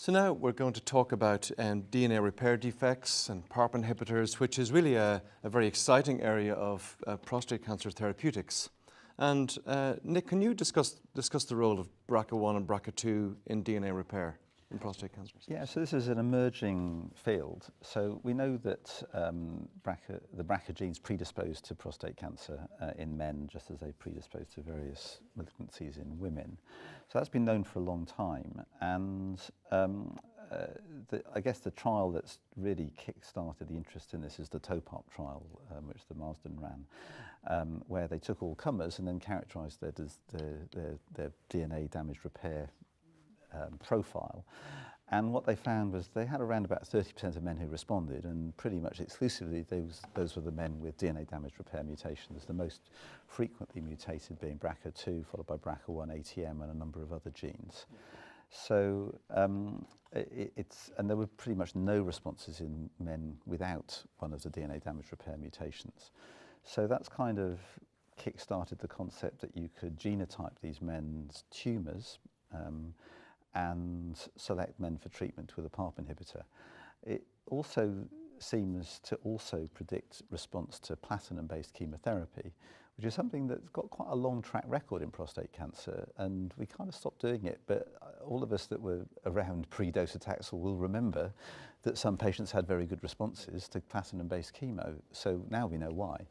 So now we're going to talk about DNA repair defects and PARP inhibitors, which is really a very exciting area of prostate cancer therapeutics. And Nick, can you discuss the role of BRCA1 and BRCA2 in DNA repair in prostate cancers? Yeah, so this is an emerging field. So we know that the BRCA genes predispose to prostate cancer in men, just as they predispose to various malignancies in women. So that's been known for a long time. And I guess the trial that's really kick-started the interest in this is the TOPARP trial, which the Marsden ran, where they took all comers and then characterised their DNA damage repair profile. And what they found was they had around about 30% of men who responded, and pretty much exclusively those were the men with DNA damage repair mutations, the most frequently mutated being BRCA2, followed by BRCA1, ATM, and a number of other genes. So and there were pretty much no responses in men without one of the DNA damage repair mutations. So that's kind of kick-started the concept that you could genotype these men's tumours and select men for treatment with a PARP inhibitor. It also seems to also predict response to platinum-based chemotherapy, which is something that's got quite a long track record in prostate cancer, and we kind of stopped doing it, but all of us that were around pre-docetaxel will remember that some patients had very good responses to platinum-based chemo, so now we know why.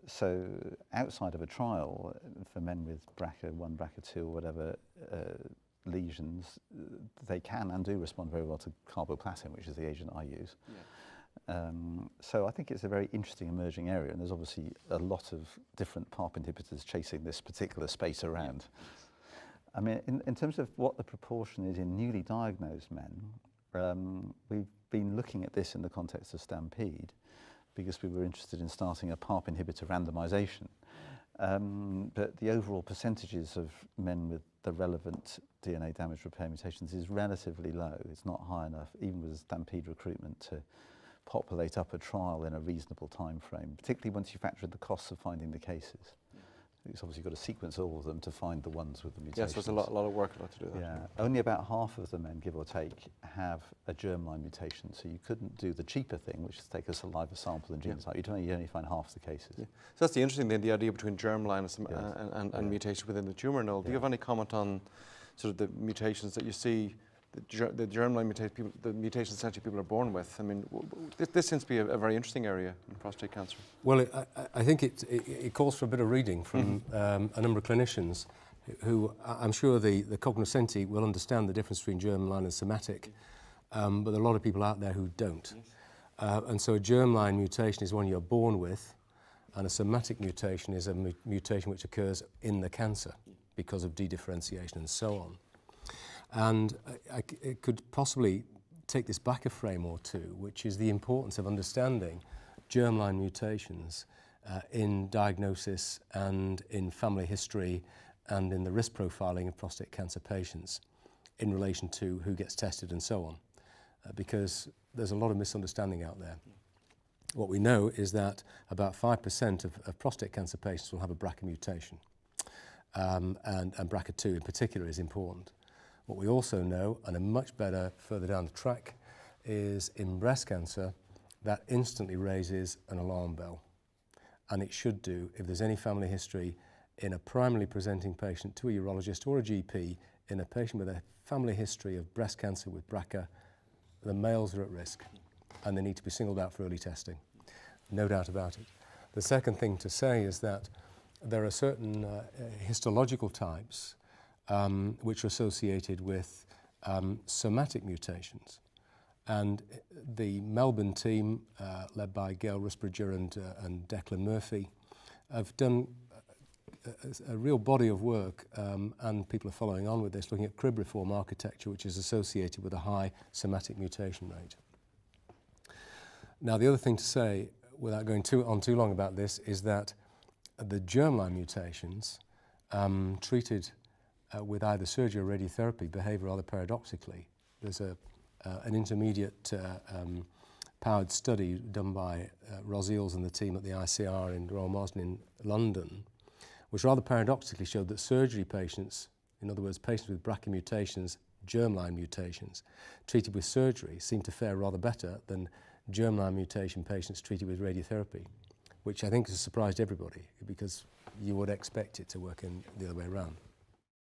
So outside of a trial for men with BRCA1, BRCA2 or whatever lesions, they can and do respond very well to carboplatin, which is the agent I use. Yeah. So I think it's a very interesting emerging area, and there's obviously a lot of different PARP inhibitors chasing this particular space around. I mean, in terms of what the proportion is in newly diagnosed men, we've been looking at this in the context of STAMPEDE, because we were interested in starting a PARP inhibitor randomization. But the overall percentages of men with the relevant DNA damage repair mutations is relatively low. It's not high enough, even with STAMPEDE recruitment, to populate up a trial in a reasonable time frame, particularly once you factor in the costs of finding the cases. It's obviously got to sequence all of them to find the ones with the mutations. Yes, there's a lot of work to do that. Yeah, only about half of the men, give or take, have a germline mutation. So you couldn't do the cheaper thing, which is take a saliva sample and genotype. You only find half the cases. Yeah. So that's the interesting thing, the idea between germline and mutation within the tumour node. Do you have any comment on sort of the mutations that you see? The germline mutation, the mutations essentially people are born with. I mean, this seems to be a very interesting area in prostate cancer. Well, I think it calls for a bit of reading from a number of clinicians who I'm sure the cognoscenti will understand the difference between germline and somatic, but there are a lot of people out there who don't. And so a germline mutation is one you're born with, and a somatic mutation is a mutation which occurs in the cancer because of dedifferentiation and so on. And it could possibly take this back a frame or two, which is the importance of understanding germline mutations in diagnosis and in family history and in the risk profiling of prostate cancer patients in relation to who gets tested and so on, because there's a lot of misunderstanding out there. What we know is that about 5% of prostate cancer patients will have a BRCA mutation, and BRCA2 in particular is important. What we also know, and a much better further down the track, is in breast cancer, that instantly raises an alarm bell. And it should do if there's any family history in a primarily presenting patient to a urologist or a GP, in a patient with a family history of breast cancer with BRCA, the males are at risk and they need to be singled out for early testing. No doubt about it. The second thing to say is that there are certain histological types which are associated with somatic mutations. And the Melbourne team, led by Gail Rusbridger and Declan Murphy, have done a real body of work, and people are following on with this, looking at cribriform architecture, which is associated with a high somatic mutation rate. Now, the other thing to say, without going on too long about this, is that the germline mutations treated with either surgery or radiotherapy behave rather paradoxically. There's an intermediate powered study done by Ros Eels and the team at the ICR in Royal Marsden in London, which rather paradoxically showed that surgery patients In other words, patients with BRCA mutations, germline mutations, treated with surgery seem to fare rather better than germline mutation patients treated with radiotherapy, which I think has surprised everybody because you would expect it to work in the other way around.